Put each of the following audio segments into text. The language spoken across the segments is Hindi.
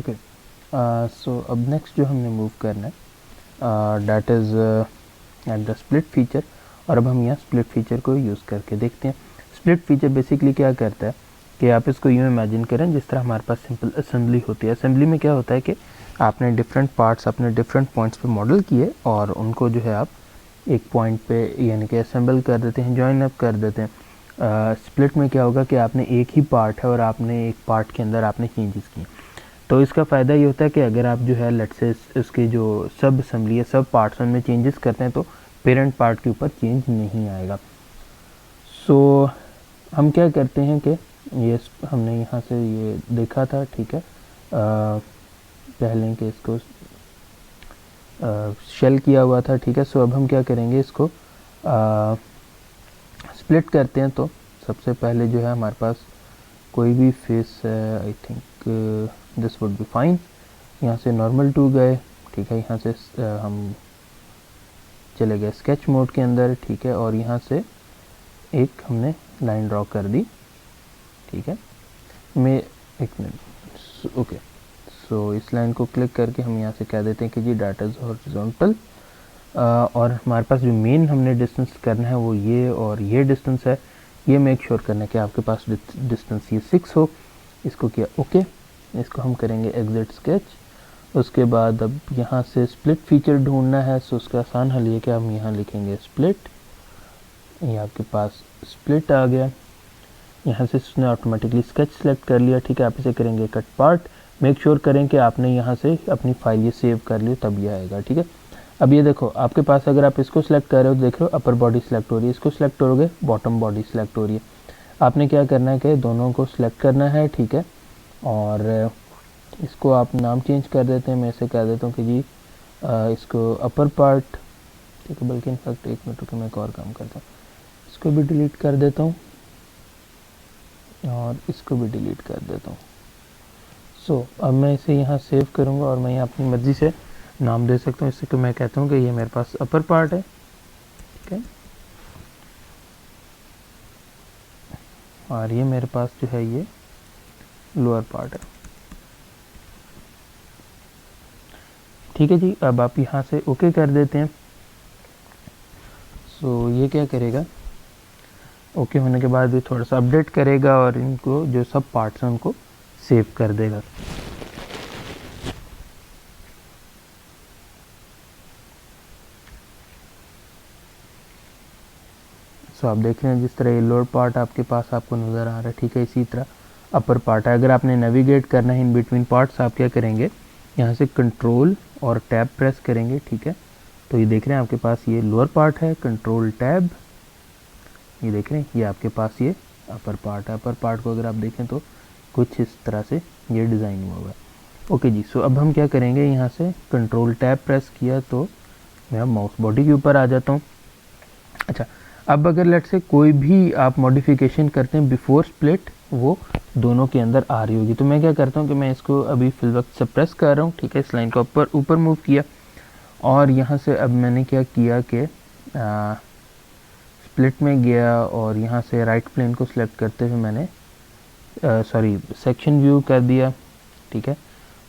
ओके, सो अब नेक्स्ट जो हमने मूव करना है that is at the split feature. और अब हम यहाँ स्प्लिट फीचर को यूज़ करके देखते हैं। स्प्लिट फीचर बेसिकली क्या करता है कि आप इसको यूँ इमेजिन करें जिस तरह हमारे पास सिंपल असेंबली होती है। असेंबली में क्या होता है कि आपने डिफरेंट पार्ट्स अपने डिफरेंट पॉइंट्स पे मॉडल किए और उनको जो है आप एक पॉइंट पे यानी कि असेंबल कर देते हैं, जॉइन अप कर देते हैं। स्प्लिट में क्या होगा कि आपने एक ही पार्ट है और आपने एक पार्ट के अंदर आपने चेंजेस किए। तो इसका फ़ायदा ये होता है कि अगर आप जो है लेट्स से इसके जो सब असेंबली है, सब पार्ट्स में चेंजेस करते हैं तो पेरेंट पार्ट के ऊपर चेंज नहीं आएगा। सो हम क्या करते हैं कि ये हमने यहाँ से ये देखा था, ठीक है, पहले कि इसको शेल किया हुआ था, ठीक है। सो अब हम क्या करेंगे, इसको स्प्लिट करते हैं। तो सबसे पहले जो है हमारे पास कोई भी फेस है, I think this would be fine. यहाँ से नॉर्मल टू गए, ठीक है, यहाँ से हम चले गए स्केच मोड के अंदर, ठीक है, और यहाँ से एक हमने लाइन ड्रॉ कर दी, ठीक है। मैं एक मिनट, ओके, सो इस लाइन को क्लिक करके हम यहाँ से कह देते हैं कि जी डाटा इज हॉरिजॉन्टल। और हमारे पास जो मेन हमने डिस्टेंस करना है वो ये और ये डिस्टेंस है। ये मेक श्योर करना है कि आपके पास डिस्टेंस ये 6 हो। इसको किया ओके। इसको हम करेंगे एग्जिट स्केच। उसके बाद अब यहाँ से स्प्लिट फीचर ढूंढना है। सो उसका आसान हल ये कि हम यहाँ लिखेंगे स्प्लिट। ये आपके पास स्प्लिट आ गया। यहाँ से उसने ऑटोमेटिकली स्केच सेलेक्ट कर लिया, ठीक है। आप इसे करेंगे कट पार्ट। मेक श्योर करें कि आपने यहाँ से अपनी फाइल ये सेव कर ली, तब ये आएगा, ठीक है। अब ये देखो आपके पास अगर आप इसको सिलेक्ट कर रहे हो, देख रहे हो अपर बॉडी सिलेक्ट हो रही है, इसको सिलेक्ट करोगे बॉटम बॉडी सिलेक्ट हो रही है। आपने क्या करना है कि दोनों को सिलेक्ट करना है, ठीक है। और इसको आप नाम चेंज कर देते हैं। मैं इसे कह देता हूँ कि जी इसको अपर पार्ट, ठीक है। बल्कि इनफैक्ट एक मिनट रुके, मैं एक और काम करता हूँ, इसको भी डिलीट कर देता हूँ और इसको भी डिलीट कर देता हूँ। सो अब मैं इसे यहाँ सेव करूँगा और मैं यहाँ अपनी मर्ज़ी से नाम दे सकता हूँ। इससे कि मैं कहता हूँ कि ये मेरे पास अपर पार्ट है, ठीक है, और ये मेरे पास जो है ये लोअर पार्ट है, ठीक है जी। अब आप यहाँ से ओके कर देते हैं। सो ये क्या करेगा, ओके होने के बाद ये थोड़ा सा अपडेट करेगा और इनको जो सब पार्ट्स हैं उनको सेव कर देगा। सो आप देख रहे हैं जिस तरह ये लोअर पार्ट आपके पास आपको नज़र आ रहा है, ठीक है। इसी तरह अपर पार्ट है। अगर आपने नेविगेट करना है इन बिटवीन पार्ट्स, आप क्या करेंगे, यहाँ से कंट्रोल और टैब प्रेस करेंगे, ठीक है। तो ये देख रहे हैं आपके पास ये लोअर पार्ट है, कंट्रोल टैब, ये देख रहे हैं ये आपके पास ये अपर पार्ट है। अपर पार्ट को अगर आप देखें तो कुछ इस तरह से ये डिज़ाइन हुआ हुआ है। ओके जी। सो अब हम क्या करेंगे, यहाँ से कंट्रोल टैब प्रेस किया तो मैं माउस बॉडी के ऊपर आ जाता हूँ। अच्छा, अब अगर लेट से कोई भी आप मॉडिफिकेशन करते हैं बिफोर स्प्लिट, वो दोनों के अंदर आ रही होगी। तो मैं क्या करता हूँ कि मैं इसको अभी फिल वक्त सप्रेस कर रहा हूँ, ठीक है। इस लाइन को ऊपर मूव किया और यहाँ से अब मैंने क्या किया कि स्प्लिट में गया और यहाँ से राइट प्लेन को सिलेक्ट करते हुए मैंने सॉरी सेक्शन व्यू कर दिया, ठीक है।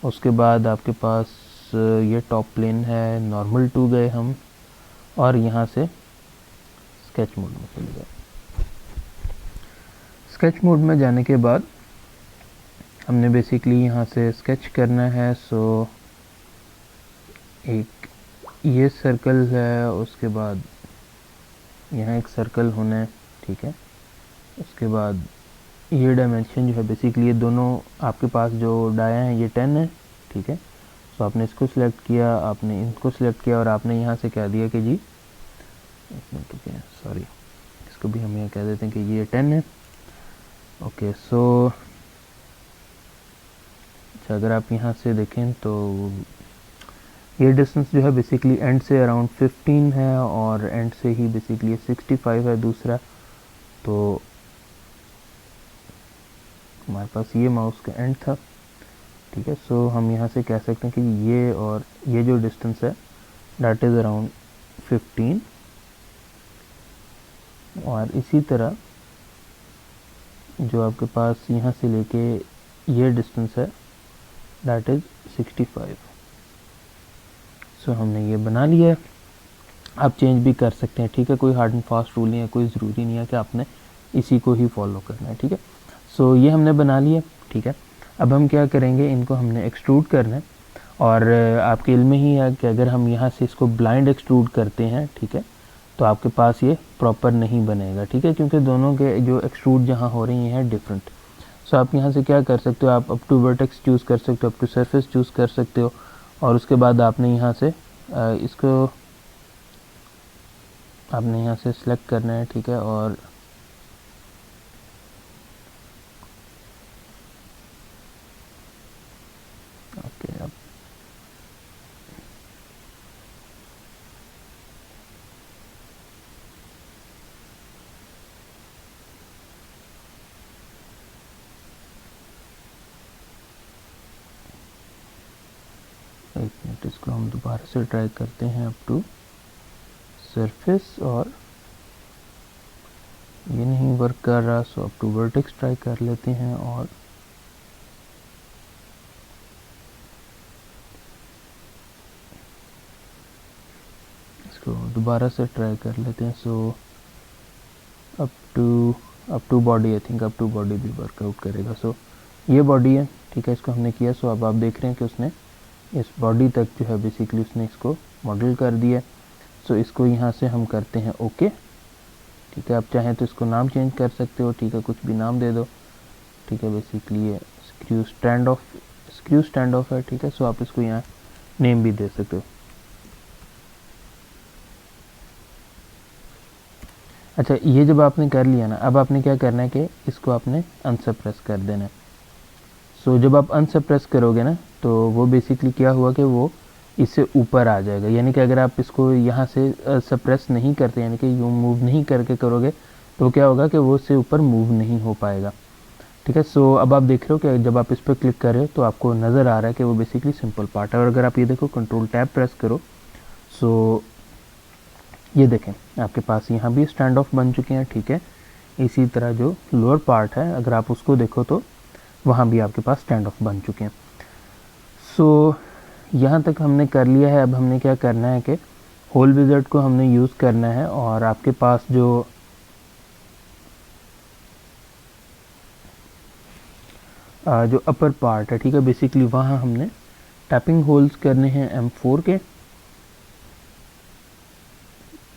उसके बाद आपके पास ये टॉप प्लेन है, नॉर्मल टू गए हम और यहाँ से स्केच मोड में चले गए। स्केच मोड में जाने के बाद हमने बेसिकली यहाँ से स्केच करना है। सो एक ये सर्कल है, उसके बाद यहाँ एक सर्कल होना है, ठीक है। उसके बाद ये डायमेंशन जो है बेसिकली ये दोनों आपके पास जो डाया हैं ये 10 है, ठीक है। सो आपने इसको सिलेक्ट किया, आपने इनको सिलेक्ट किया और आपने यहाँ से कह दिया कि जी एक मिनट रुकिए, सॉरी, इसको भी हम यहाँ कह देते हैं कि ये 10 है। ओके, सो अच्छा अगर आप यहाँ से देखें तो ये डिस्टेंस जो है बेसिकली एंड से अराउंड 15 है और एंड से ही बेसिकली 65 है दूसरा। तो हमारे पास ये माउस का एंड था, ठीक है। सो हम यहाँ से कह सकते हैं कि ये और ये जो डिस्टेंस है दैट इज़ अराउंड 15 और इसी तरह जो आपके पास यहाँ से लेके ये डिस्टेंस है दैट इज़ 65। सो हमने ये बना लिया है। आप चेंज भी कर सकते हैं, ठीक है, कोई हार्ड एंड फास्ट रूल नहीं है, कोई ज़रूरी नहीं है कि आपने इसी को ही फॉलो करना है, ठीक है। सो ये हमने बना लिया, ठीक है। अब हम क्या करेंगे, इनको हमने एक्सट्रूड करना है। और आपके इल्म में ही है कि अगर हम यहाँ से इसको ब्लाइंड एक्सट्रूड करते हैं, ठीक है, तो आपके पास ये प्रॉपर नहीं बनेगा, ठीक है, क्योंकि दोनों के जो एक्सट्रूड जहाँ हो रही हैं डिफरेंट। सो आप यहाँ से क्या कर सकते हो, आप अप टू वर्टेक्स चूज़ कर सकते हो, अप टू सरफेस चूज़ कर सकते हो, और उसके बाद आपने यहाँ से इसको आपने यहाँ से सिलेक्ट करना है, ठीक है। और ओके, अब एक मिनट, इसको हम दोबारा से ट्राई करते हैं अप टू सरफेस, और ये नहीं वर्क कर रहा। सो अप टू वर्टेक्स ट्राई कर लेते हैं, और इसको दोबारा से ट्राई कर लेते हैं। So up to body, I think up to body भी वर्कआउट करेगा। सो ये बॉडी है, ठीक है, इसको हमने किया। सो अब आप देख रहे हैं कि उसने इस बॉडी तक जो है बेसिकली उसने इसको मॉडल कर दिया। सो इसको यहाँ से हम करते हैं ओके, ठीक है। आप चाहें तो इसको नाम चेंज कर सकते हो, ठीक है, कुछ भी नाम दे दो, ठीक है। बेसिकली ये स्क्रू स्टैंड ऑफ है, ठीक है। सो आप इसको यहाँ नेम भी दे सकते हो। अच्छा, ये जब आपने कर लिया ना, अब आपने क्या करना है कि इसको आपने अनसप्रेस कर देना है। सो जब आप अनसप्रेस करोगे ना, तो वो बेसिकली क्या हुआ कि वो इससे ऊपर आ जाएगा। यानी कि अगर आप इसको यहाँ से सप्रेस नहीं करते, यानी कि यूँ मूव नहीं करके करोगे, तो क्या होगा कि वो इससे ऊपर मूव नहीं हो पाएगा, ठीक है। सो अब आप देख रहे हो कि जब आप इस पर क्लिक कर रहे हो तो आपको नज़र आ रहा है कि वो बेसिकली सिंपल पार्ट है। और अगर आप ये देखो, कंट्रोल टैब प्रेस करो, सो ये देखें आपके पास यहाँ भी स्टैंड ऑफ बन चुके हैं, ठीक है। इसी तरह जो लोअर पार्ट है, अगर आप उसको देखो तो वहाँ भी आपके पास स्टैंड ऑफ बन चुके हैं। सो यहाँ तक हमने कर लिया है। अब हमने क्या करना है कि होल विज़ार्ड को हमने यूज़ करना है, और आपके पास जो अपर पार्ट है, ठीक है, बेसिकली वहाँ हमने टैपिंग होल्स करने हैं M4 के,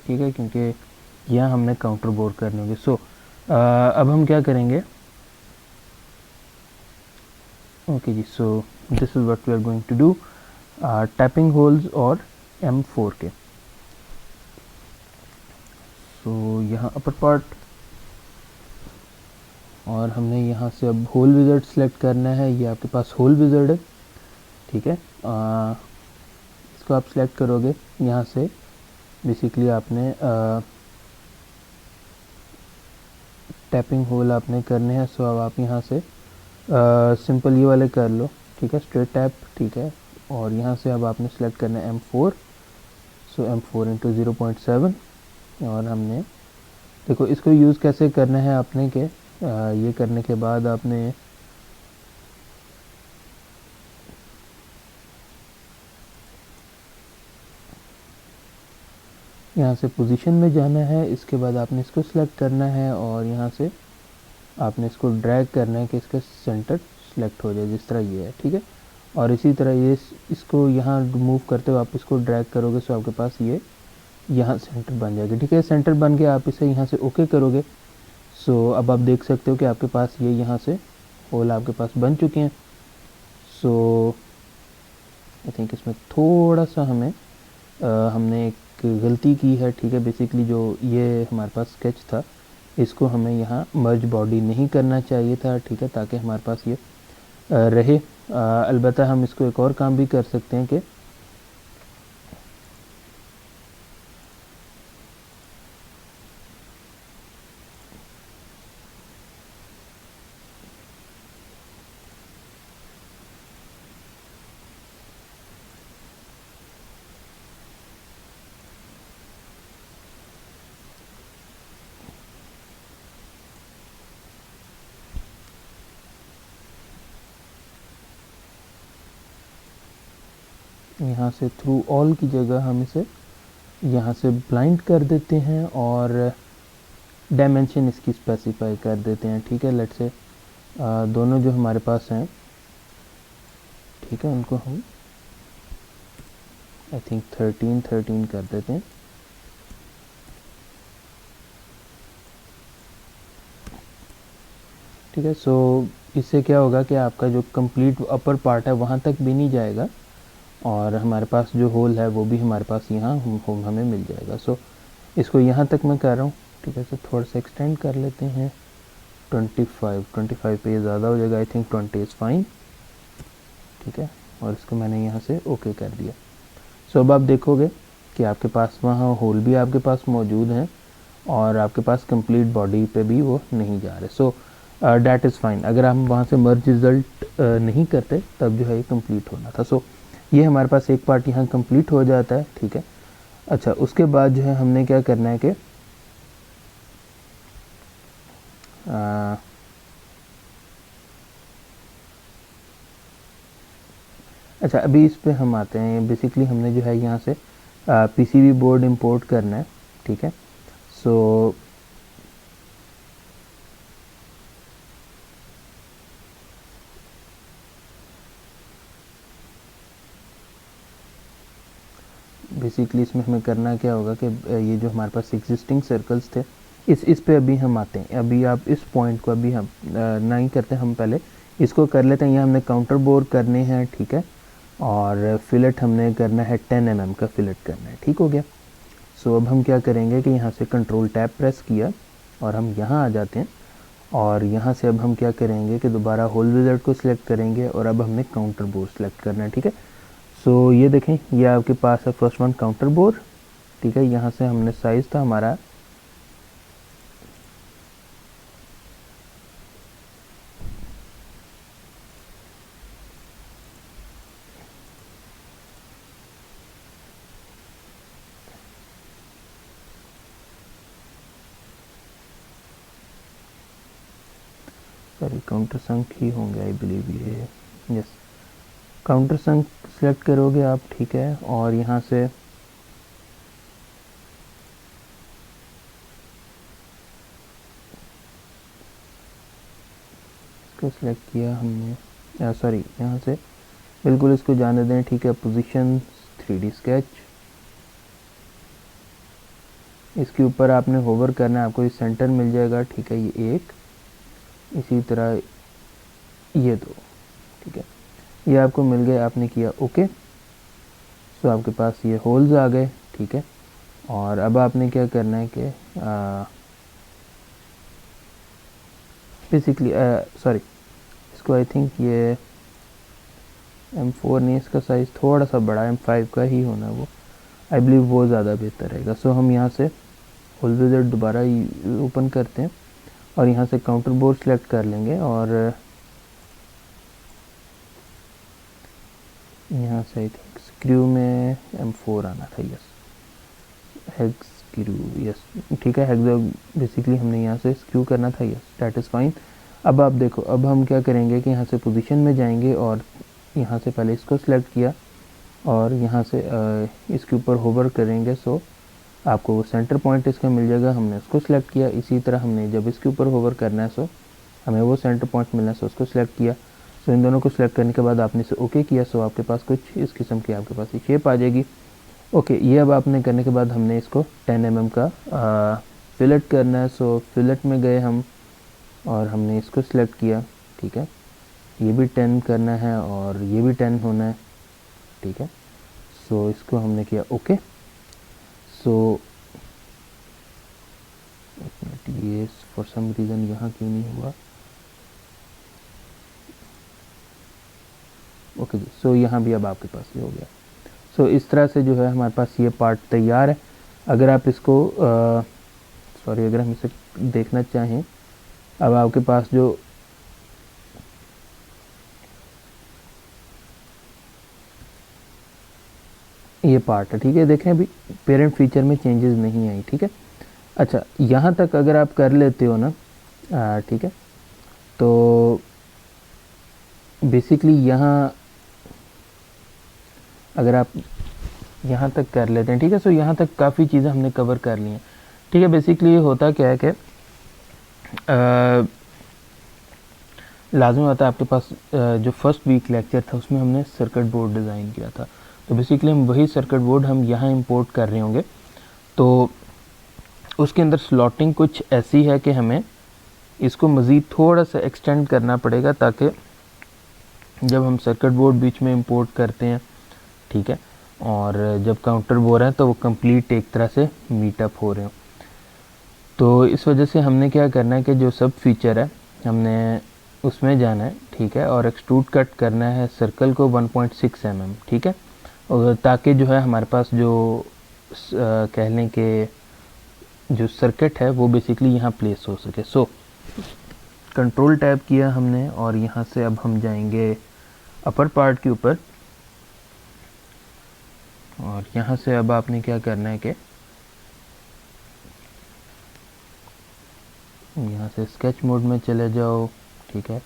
ठीक है, क्योंकि यहाँ हमने काउंटर बोर करने होंगे। सो अब हम क्या करेंगे, ओके जी। So this is what we are going to do, tapping holes और M4 के। सो यहाँ अपर पार्ट, और हमने यहाँ से अब होल विज़ार्ड सेलेक्ट करना है। ये आपके पास होल विज़ार्ड है, ठीक है। इसको आप सेलेक्ट करोगे यहाँ से, बेसिकली आपने टैपिंग होल आपने करने हैं। सो अब आप यहाँ से सिंपल ये वाले कर लो, ठीक है, स्ट्रेट टैप, ठीक है। और यहाँ से अब आपने सेलेक्ट करना है M4। सो M4 इंटू 0.7, और हमने देखो इसको यूज़ कैसे करना है आपने के ये करने के बाद आपने यहाँ से पोजीशन में जाना है। इसके बाद आपने इसको सिलेक्ट करना है, और यहाँ से आपने इसको ड्रैग करना है कि इसका सेंटर सिलेक्ट हो जाए, जिस तरह ये है, ठीक है। और इसी तरह ये इसको यहाँ मूव करते हुए आप इसको ड्रैग करोगे, सो आपके पास ये यहाँ सेंटर बन जाएगा, ठीक है। सेंटर बन के आप इसे यहाँ से ओके करोगे। सो अब आप देख सकते हो कि आपके पास ये यहाँ से होल आपके पास बन चुके हैं। सो आई थिंक इसमें थोड़ा सा हमने एक गलती की है, ठीक है। बेसिकली जो ये हमारे पास स्केच था, इसको हमें यहाँ मर्ज बॉडी नहीं करना चाहिए था, ठीक है, ताकि हमारे पास ये रहे। अलबत्ता हम इसको एक और काम भी कर सकते हैं कि यहाँ से थ्रू ऑल की जगह हम इसे यहाँ से ब्लाइंड कर देते हैं और डायमेंशन इसकी स्पेसिफाई कर देते हैं। ठीक है, लेट्स से दोनों जो हमारे पास हैं, ठीक है, उनको हम आई थिंक 13 कर देते हैं। ठीक है, सो इससे क्या होगा कि आपका जो कंप्लीट अपर पार्ट है वहाँ तक भी नहीं जाएगा और हमारे पास जो होल है वो भी हमारे पास यहाँ हमें मिल जाएगा। सो इसको यहाँ तक मैं कर रहा हूँ। ठीक है, सो थोड़ा सा एक्सटेंड कर लेते हैं 25 पे ये ज़्यादा हो जाएगा। I think 20 is fine. ठीक है, और इसको मैंने यहाँ से ओके कर दिया। सो अब आप देखोगे कि आपके पास वहाँ होल भी आपके पास मौजूद हैं और आपके पास कंप्लीट बॉडी पे भी वो नहीं जा रहे। सो डैट इज़ फाइन। अगर हम वहाँ से मर्ज रिज़ल्ट नहीं करते तब जो है ये कंप्लीट होना था। सो ये हमारे पास एक पार्ट यहाँ कंप्लीट हो जाता है। ठीक है, अच्छा, उसके बाद जो है हमने क्या करना है कि अच्छा, अभी इस पे हम आते हैं। बेसिकली हमने जो है यहाँ से पीसीबी बोर्ड इंपोर्ट करना है। ठीक है, सो बेसिकली इसमें हमें करना क्या होगा कि ये जो हमारे पास एग्जिस्टिंग सर्कल्स थे इस पे अभी हम आते हैं। अभी आप इस पॉइंट को अभी हम नहीं करते, हम पहले इसको कर लेते हैं। यहाँ हमने काउंटर बोर करने हैं। ठीक है, और फिलेट हमने करना है 10 mm का फिलेट करना है। ठीक हो गया। सो अब हम क्या करेंगे कि यहाँ से कंट्रोल टैब प्रेस किया और हम यहाँ आ जाते हैं और यहाँ से अब हम क्या करेंगे कि दोबारा होल विज़ार्ड को सिलेक्ट करेंगे और अब हमने काउंटर बोर सिलेक्ट करना है। ठीक है, सो ये देखें, ये आपके पास है फर्स्ट वन काउंटर बोर। ठीक है, यहाँ से हमने साइज़ था हमारा सॉरी काउंटर संक ही होंगे आई बिलीव ये। यस, काउंटर संक सेलेक्ट करोगे आप। ठीक है, और यहाँ से इसको सिलेक्ट किया हमने, सॉरी यहाँ से बिल्कुल इसको जाने दें। ठीक है, पोजीशन 3D स्केच, इसके ऊपर आपने होवर करना है, आपको ये सेंटर मिल जाएगा। ठीक है, ये एक, इसी तरह ये दो। ठीक है, ये आपको मिल गए, आपने किया ओके। सो आपके पास ये होल्स आ गए। ठीक है, और अब आपने क्या करना है कि बेसिकली सॉरी इसको आई थिंक ये M4 नहीं, इसका साइज़ थोड़ा सा बड़ा M5 का ही होना वो, आई बिलीव वो ज़्यादा बेहतर रहेगा। सो हम यहाँ से होल विज़ार्ड दोबारा ओपन करते हैं और यहाँ से काउंटर बोर्ड सेलेक्ट कर लेंगे और यहाँ से आई थिंक स्क्रू में M4 आना था। Yes, hex screw, yes. ठीक है, हेक्स बेसिकली हमने यहाँ से स्क्रू करना था। Yes, that is fine. अब आप देखो, अब हम क्या करेंगे कि यहाँ से पोजीशन में जाएंगे और यहाँ से पहले इसको सिलेक्ट किया और यहाँ से इसके ऊपर होवर करेंगे। सो आपको सेंटर पॉइंट इसका मिल जाएगा। हमने उसको सिलेक्ट किया। इसी तरह हमने जब इसके ऊपर होवर करना है सो हमें वो सेंटर पॉइंट मिलना है, सो उसको सिलेक्ट किया। सो इन दोनों को सिलेक्ट करने के बाद आपने इसे ओके किया। सो आपके पास कुछ इस किस्म की आपके पास ये शेप आ जाएगी। ओके, ये अब आपने करने के बाद हमने इसको 10 mm का फिलेट करना है। सो फिलेट में गए हम और हमने इसको सिलेक्ट किया। ठीक है, ये भी 10 करना है और ये भी 10 होना है। ठीक है, सो इसको हमने किया ओके। सो ये फॉर सम रीज़न यहाँ क्यों नहीं हुआ। ओके जी, सो यहाँ भी अब आपके पास ये हो गया। सो इस तरह से जो है हमारे पास ये पार्ट तैयार है। अगर आप इसको सॉरी अगर हम इसे देखना चाहें, अब आपके पास जो ये पार्ट है, ठीक है, देखें अभी पेरेंट फीचर में चेंजेस नहीं आई। ठीक है, अच्छा, यहाँ तक अगर आप कर लेते हो ना, ठीक है, तो बेसिकली यहाँ अगर आप यहाँ तक कर लेते हैं, ठीक है। सो यहाँ तक काफ़ी चीज़ें हमने कवर कर ली हैं, ठीक है। बेसिकली होता क्या है कि लाजमी होता है आपके पास जो फर्स्ट वीक लेक्चर था उसमें हमने सर्किट बोर्ड डिज़ाइन किया था, तो बेसिकली हम वही सर्किट बोर्ड हम यहाँ इंपोर्ट कर रहे होंगे। तो उसके अंदर स्लॉटिंग कुछ ऐसी है कि हमें इसको मज़ीद थोड़ा सा एक्सटेंड करना पड़ेगा, ताकि जब हम सर्किट बोर्ड बीच में इंपोर्ट करते हैं, ठीक है, और जब काउंटर बोर्ड है तो वो कंप्लीट एक तरह से मीटअप हो रहे हो। तो इस वजह से हमने क्या करना है कि जो सब फीचर है हमने उसमें जाना है, ठीक है, और एक्सट्रूड कट करना है सर्कल को 1.6 mm, ठीक है, और ताकि जो है हमारे पास जो कह लें कि जो सर्किट है वो बेसिकली यहाँ प्लेस हो सके। सो कंट्रोल टैब किया हमने और यहाँ से अब हम जाएंगे अपर पार्ट के ऊपर, और यहाँ से अब आपने क्या करना है कि यहाँ से स्केच मोड में चले जाओ, ठीक है,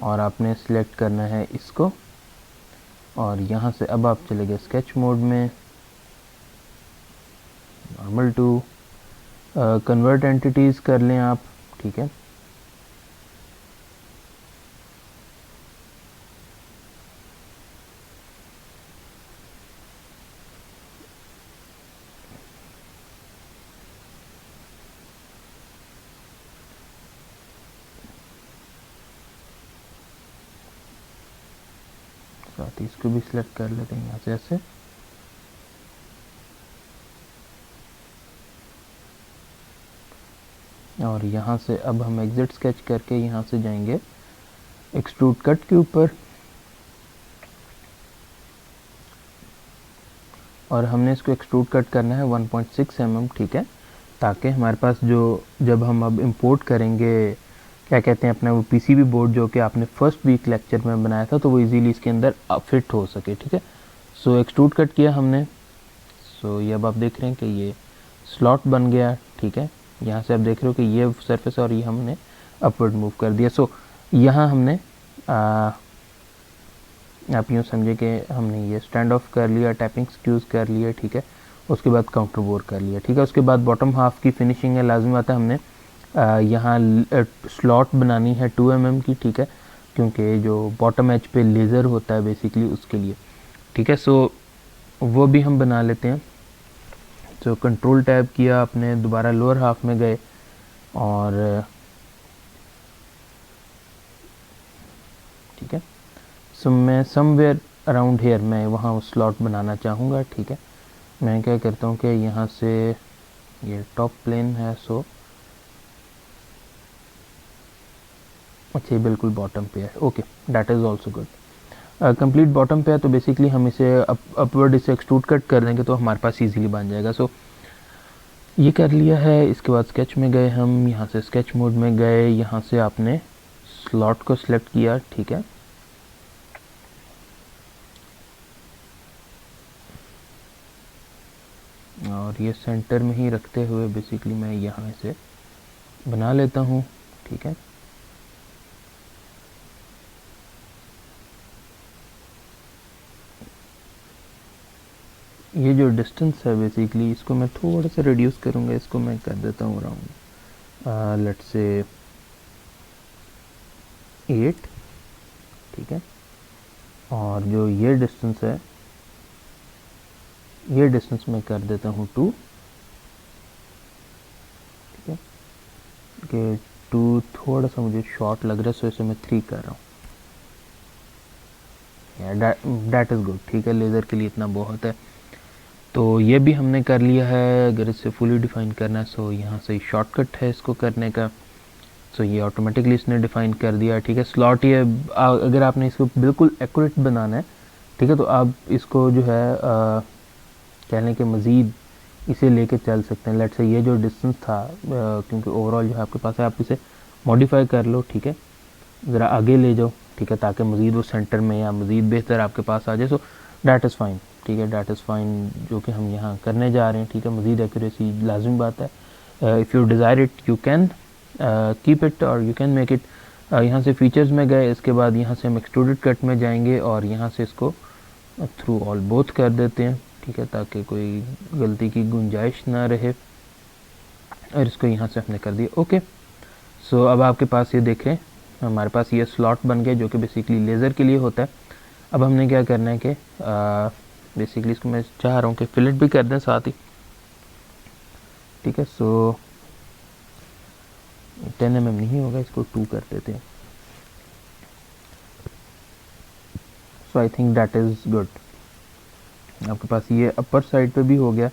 और आपने सिलेक्ट करना है इसको, और यहाँ से अब आप चले गए स्केच मोड में, नॉर्मल टू कन्वर्ट एंटिटीज़ कर लें आप, ठीक है। साथ ही इसको भी सिलेक्ट कर लेते हैं यहाँ से ऐसे, और यहाँ से अब हम एग्जिट स्केच करके यहाँ से जाएंगे एक्सट्रूड कट के ऊपर, और हमने इसको एक्सट्रूड कट करना है 1.6 mm, ठीक है, ताकि हमारे पास जो जब हम अब इंपोर्ट करेंगे क्या कहते हैं अपना वो पीसीबी बोर्ड जो कि आपने फर्स्ट वीक लेक्चर में बनाया था, तो वो इजीली इसके अंदर फिट हो सके, ठीक है। सो एक्सट्रूड कट किया हमने। सो ये अब आप देख रहे हैं कि ये स्लॉट बन गया, ठीक है। यहाँ से आप देख रहे हो कि ये सरफेस और ये हमने अपवर्ड मूव कर दिया। सो यहाँ हमने आप यूँ समझे कि हमने ये स्टैंड ऑफ कर लिया, टैपिंग स्क्यूज़ कर लिया, ठीक है, उसके बाद काउंटर बोर कर लिया, ठीक है। उसके बाद बॉटम हाफ की फिनिशिंग है, लाजमी आता है हमने यहाँ स्लॉट बनानी है 2 mm की, ठीक है, क्योंकि जो बॉटम एज पे लेज़र होता है बेसिकली उसके लिए, ठीक है। सो वो भी हम बना लेते हैं। तो कंट्रोल टैब किया आपने, दोबारा लोअर हाफ में गए, और ठीक है, सो मैं समवेयर अराउंड हेयर मैं वहाँ स्लॉट बनाना चाहूँगा, ठीक है। मैं क्या करता हूँ कि यहाँ से ये टॉप प्लेन है, सो अच्छा ये बिल्कुल बॉटम पे है, okay, that is also good. Complete bottom पे है, तो बेसिकली हम इसे अपवर्ड इसे एक्सट्रूड कट कर देंगे तो हमारे पास इजीली बन जाएगा। सो ये कर लिया है। इसके बाद स्केच में गए हम, यहाँ से स्केच मोड में गए, यहाँ से आपने स्लॉट को सिलेक्ट किया, ठीक है, और ये सेंटर में ही रखते हुए बेसिकली मैं यहाँ से बना लेता हूँ, ठीक है। ये जो डिस्टेंस है बेसिकली इसको मैं थोड़ा सा रिड्यूस करूँगा, इसको मैं कर देता हूँ अराउंड लेट्स से 8, ठीक है, और जो ये डिस्टेंस है ये डिस्टेंस मैं कर देता हूँ 2, ठीक है, कि 2 थोड़ा सा मुझे शॉर्ट लग रहा है, सो इसे मैं 3 कर रहा हूँ, दैट इज़ गुड, ठीक है, लेज़र के लिए इतना बहुत है। तो ये भी हमने कर लिया है। अगर इसे फुली डिफ़ाइन करना है, सो यहाँ से शॉर्टकट है इसको करने का, सो ये ऑटोमेटिकली इसने डिफ़ाइन कर दिया, ठीक है। स्लॉट ये अगर आपने इसको बिल्कुल एक्यूरेट बनाना है, ठीक है, तो आप इसको जो है कहने के मज़ीद इसे लेके चल सकते हैं। लेट से ये जो डिस्टेंस था क्योंकि ओवरऑल जो है आपके पास है, आप इसे मॉडिफाई कर लो, ठीक है, ज़रा आगे ले जाओ, ठीक है, ताकि मज़ीद वो सेंटर में या मज़ीद बेहतर आपके पास आ जाए। सो डैट इज़ फाइन, ठीक है, डैट इज़ फाइन जो कि हम यहाँ करने जा रहे हैं, ठीक है। मज़ीद एक्यूरेसी लाजिम बात है। If you desire it you can keep it और यू कैन मेक इट। यहाँ से फीचर्स में गए, इसके बाद यहाँ से हम एक्सट्रूडेड कट में जाएंगे और यहाँ से इसको थ्रू ऑल बोथ कर देते हैं, ठीक है, ताकि कोई गलती की गुंजाइश ना रहे। और इसको यहाँ से हमने कर दिया ओके। सो अब आपके पास ये देख रहे हैं हमारे पास ये स्लॉट बन गया जो कि बेसिकली लेज़र के लिए होता है। अब हमने क्या करना है कि बेसिकली इसको मैं चाह रहा हूँ कि फिलेट भी कर दें साथ ही, ठीक है। सो 10 mm नहीं होगा, इसको 2 कर देते हैं। So I think that is good. आपके पास ये अपर साइड पे भी हो गया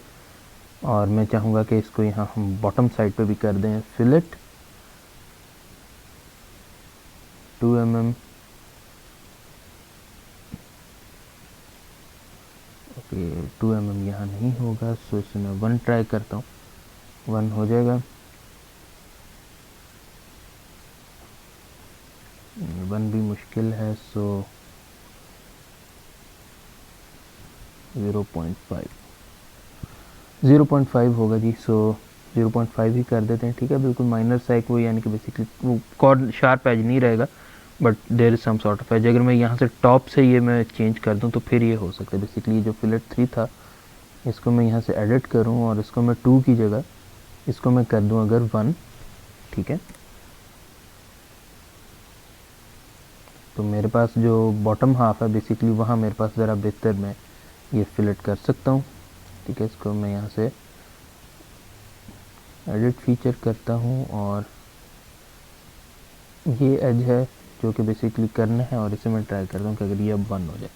और मैं चाहूँगा कि इसको यहाँ हम बॉटम साइड पे भी कर दें फिलेट 2 mm। ओके 2 mm यहाँ नहीं होगा, सो इसे मैं 1 ट्राई करता हूँ, 1 हो जाएगा। 1 भी मुश्किल है, सो 0.5 होगा जी। सो 0.5 ही कर देते हैं, ठीक है। बिल्कुल माइनर सा एक वो, यानी कि बेसिकली वो कॉर्ड शार्प एज नहीं रहेगा, but there is some sort of edge. अगर मैं यहाँ से टॉप से ये मैं चेंज कर दूँ तो फिर ये हो सकता है। बेसिकली जो फिलेट 3 था इसको मैं यहाँ से एडिट करूँ और इसको मैं 2 की जगह इसको मैं कर दूँ अगर 1, ठीक है। तो मेरे पास जो बॉटम हाफ है बेसिकली वहाँ मेरे पास ज़रा बेहतर मैं ये फिलेट कर सकता हूँ, ठीक है। इसको मैं यहाँ से एडिट फीचर करता हूँ और ये एज है जो कि बेसिकली करना है और इसे मैं ट्राई करता हूँ कि अगर ये अब 1 हो जाए।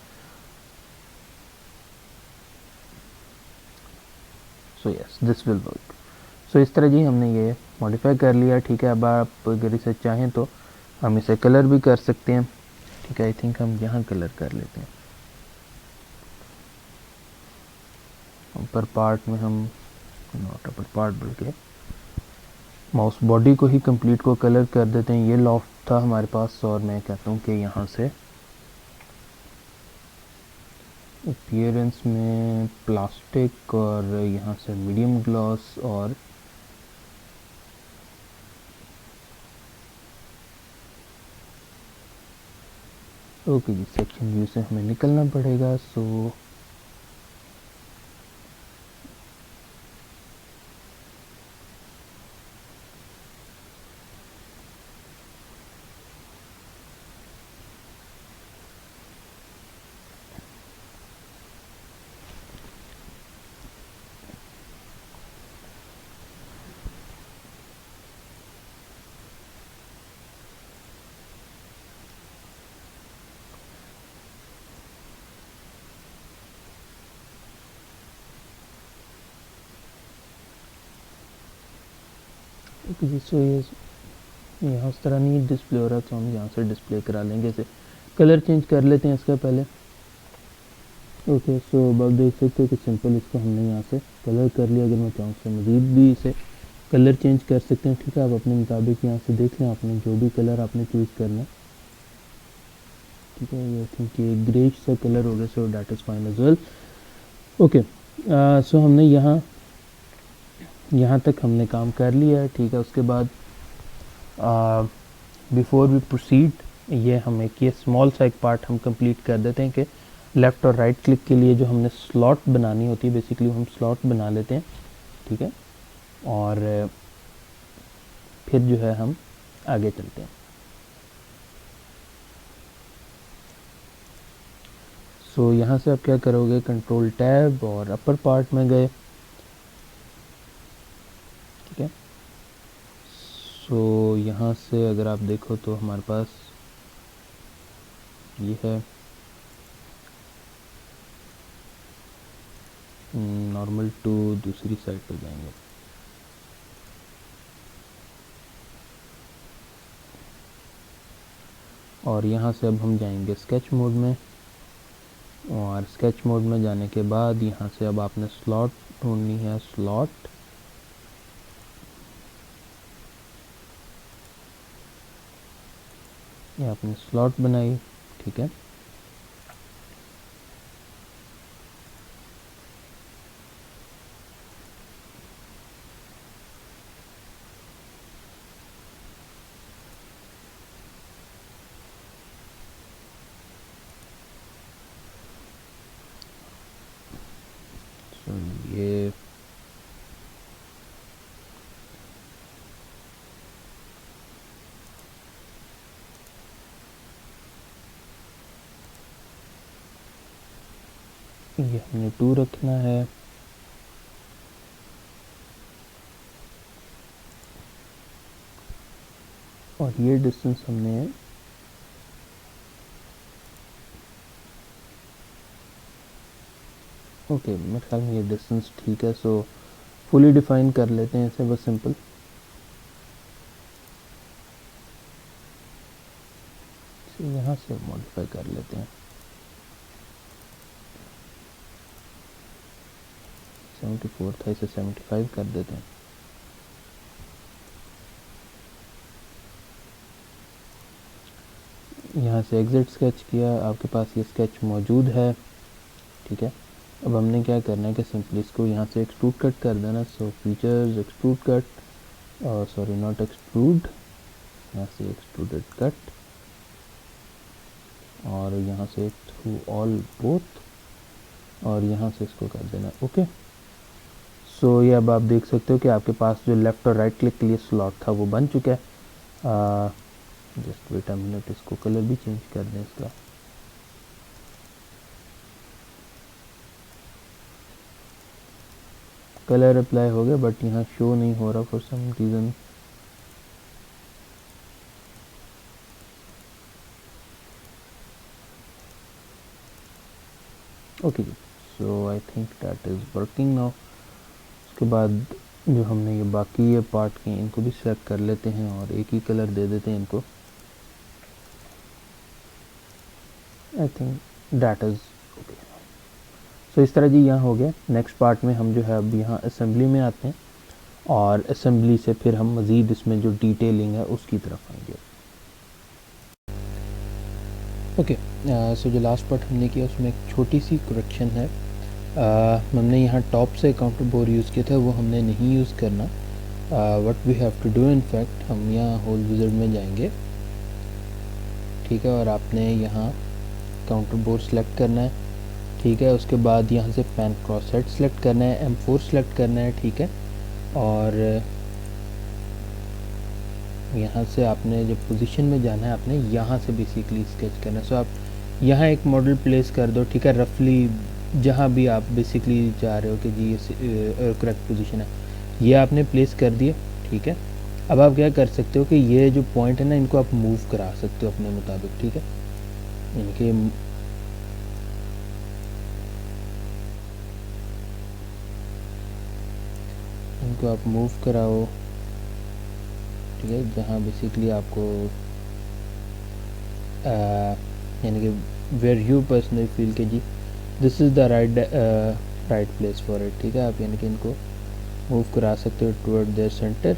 So yes this will work. So इस तरह जी हमने ये मॉडिफाई कर लिया, ठीक है। अब आप अगर इसे चाहें तो हम इसे कलर भी कर सकते हैं, ठीक है। आई थिंक हम यहाँ कलर कर लेते हैं। ऊपर पार्ट में हम नॉट अपर पार्ट बल्कि माउस बॉडी को ही कंप्लीट को कलर कर देते हैं। ये लॉफ्ट था हमारे पास और मैं कहता हूँ कि यहाँ से अपीयरेंस में प्लास्टिक और यहाँ से मीडियम ग्लॉस और ओके जी सेक्शन व्यू से हमें निकलना पड़ेगा। सो ओके जी। सो ये यहाँ उस तरह नहीं डिस्प्ले हो रहा, तो हम यहाँ से डिस्प्ले करा लेंगे। इसे कलर चेंज कर लेते हैं इसका पहले। ओके सो अब आप देख सकते हो कि सिंपल इसको हमने यहाँ से कलर कर लिया। अगर मैं चाहूँ तो मज़ीद भी इसे कलर चेंज कर सकते हैं, ठीक है। आप अपने मुताबिक यहाँ से देख लें, आपने जो भी कलर आपने चूज़ करना है, ठीक है। आई थिंक ये ग्रेश सा कलर हो गया, so that is fine as well. Okay so हमने यहाँ तक हमने काम कर लिया है, ठीक है। उसके बाद बिफोर वी प्रोसीड ये हम ये स्मॉल सा एक पार्ट हम कंप्लीट कर देते हैं कि लेफ़्ट और राइट क्लिक के लिए जो हमने स्लॉट बनानी होती है बेसिकली हम स्लॉट बना लेते हैं, ठीक है। और फिर जो है हम आगे चलते हैं। सो यहाँ से आप क्या करोगे, कंट्रोल टैब और अपर पार्ट में गए, ठीक है। सो यहाँ से अगर आप देखो तो हमारे पास ये है नॉर्मल टू दूसरी साइड पर जाएंगे। और यहाँ से अब हम जाएंगे स्केच मोड में, और स्केच मोड में जाने के बाद यहाँ से अब आपने स्लॉट ढूंढनी है। स्लॉट ये आपने स्लॉट बनाई, ठीक है। ये हमने 2 रखना है। और ये डिस्टेंस हमने ओके मेरे ख्याल में ये डिस्टेंस ठीक है। सो फुली डिफाइन कर लेते हैं इसे बस सिंपल। यहाँ से मॉडिफाई कर लेते हैं। 74 था, इसे 75 कर देते हैं। यहाँ से एग्जिट स्केच किया, आपके पास ये स्केच मौजूद है, ठीक है। अब हमने क्या करना है कि सिंपली इसको यहाँ से एक्सट्रूड कट कर देना। So features extrude cut, sorry not extrude, यहाँ से एक्सट्रूडेड कट और यहाँ से थ्रू ऑल बोथ और यहाँ से इसको कर देना ओके। सो ये अब आप देख सकते हो कि आपके पास जो लेफ़्ट और राइट क्लिक के लिए स्लॉट था वो बन चुका है। जस्ट वेट अ मिनट, इसको कलर भी चेंज कर दें इसका। कलर अप्लाई हो गया बट यहाँ शो नहीं हो रहा फॉर सम रीज़न। ओके जी, so I think that is working now. उसके बाद जो हमने ये बाकी ये पार्ट के इनको भी सेलेक्ट कर लेते हैं और एक ही कलर दे देते हैं इनको। I think that is okay. So इस तरह जी यहाँ हो गया। नेक्स्ट पार्ट में हम जो है अब यहाँ असेंबली में आते हैं और असेंबली से फिर हम मज़ीद इसमें जो डिटेलिंग है उसकी तरफ आएंगे। ओके, सो जो लास्ट पार्ट हमने किया उसमें एक छोटी सी करेक्शन है। हमने यहाँ टॉप से काउंटर बोर यूज़ किया था, वो हमने नहीं यूज़ करना। What we have to do in fact, हम यहाँ होल विज़ार्ड में जाएंगे, ठीक है, और आपने यहाँ काउंटर बोर सेलेक्ट करना है, ठीक है। उसके बाद यहाँ से पैन क्रॉस सेट सेलेक्ट करना है, M4 सेलेक्ट करना है, ठीक है। और यहाँ से आपने जब पोजीशन में जाना है आपने यहाँ से बेसिकली स्केच करना है। सो आप यहाँ एक मॉडल प्लेस कर दो, ठीक है, रफली जहाँ भी आप बेसिकली जा रहे हो कि जी ये करेक्ट पोजीशन है, ये आपने प्लेस कर दिया, ठीक है। अब आप क्या कर सकते हो कि ये जो पॉइंट है ना इनको आप मूव करा सकते हो अपने मुताबिक, ठीक है। इनके इनको आप मूव कराओ, ठीक है, जहाँ बेसिकली आपको यानी कि वेयर यू पर्सनली फील के जी this is the right place for it, ठीक है। आप यानी कि इनको मूव करा सकते हो टुवर्ड देयर सेंटर।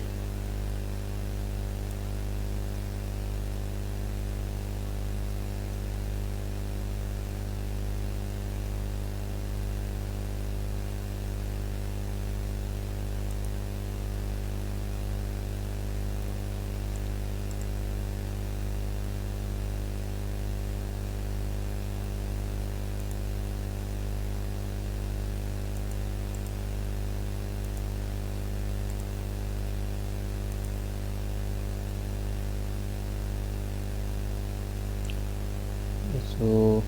सो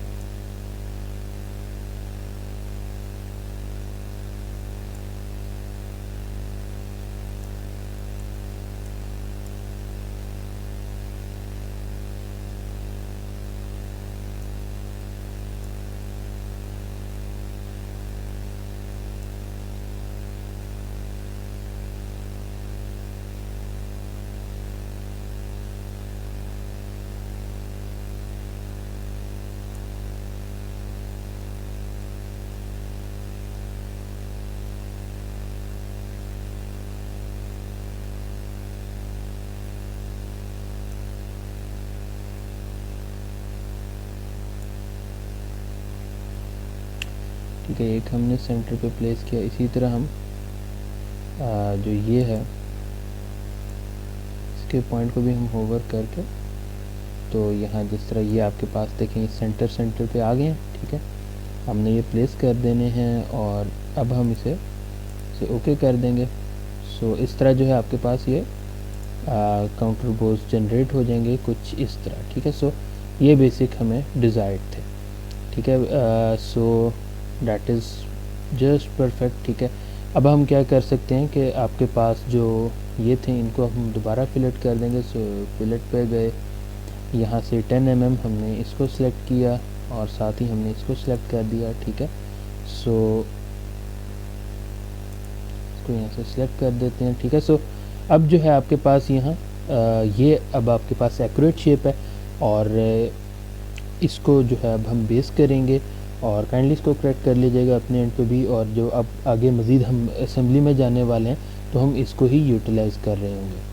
ठीक है, एक हमने सेंटर पे प्लेस किया। इसी तरह हम जो ये है इसके पॉइंट को भी हम होवर करके, तो यहाँ जिस तरह ये आपके पास देखें सेंटर पे आ गए हैं, ठीक है। हमने ये प्लेस कर देने हैं और अब हम इसे ओके कर देंगे। सो इस तरह जो है आपके पास ये काउंटर बोर्स जनरेट हो जाएंगे कुछ इस तरह, ठीक है। सो ये बेसिक हमें डिज़ायर्ड थे, ठीक है। सो डैट इज़ जस्ट परफेक्ट। ठीक है, अब हम क्या कर सकते हैं कि आपके पास जो ये थे इनको हम दोबारा फिलेट कर देंगे। सो फिलेट पे गए, यहाँ से 10 mm हमने इसको सिलेक्ट किया और साथ ही हमने इसको सिलेक्ट कर दिया। ठीक है, सो इसको यहाँ से सिलेक्ट कर देते हैं। ठीक है, सो अब जो है आपके पास यहाँ ये अब आपके पास एक्यूरेट शेप है और इसको जो है अब हम बेस करेंगे और काइंडली इसको करेक्ट कर लीजिएगा अपने एंड पे भी। और जो अब आगे मज़ीद हम असेंबली में जाने वाले हैं तो हम इसको ही यूटिलाइज़ कर रहे होंगे।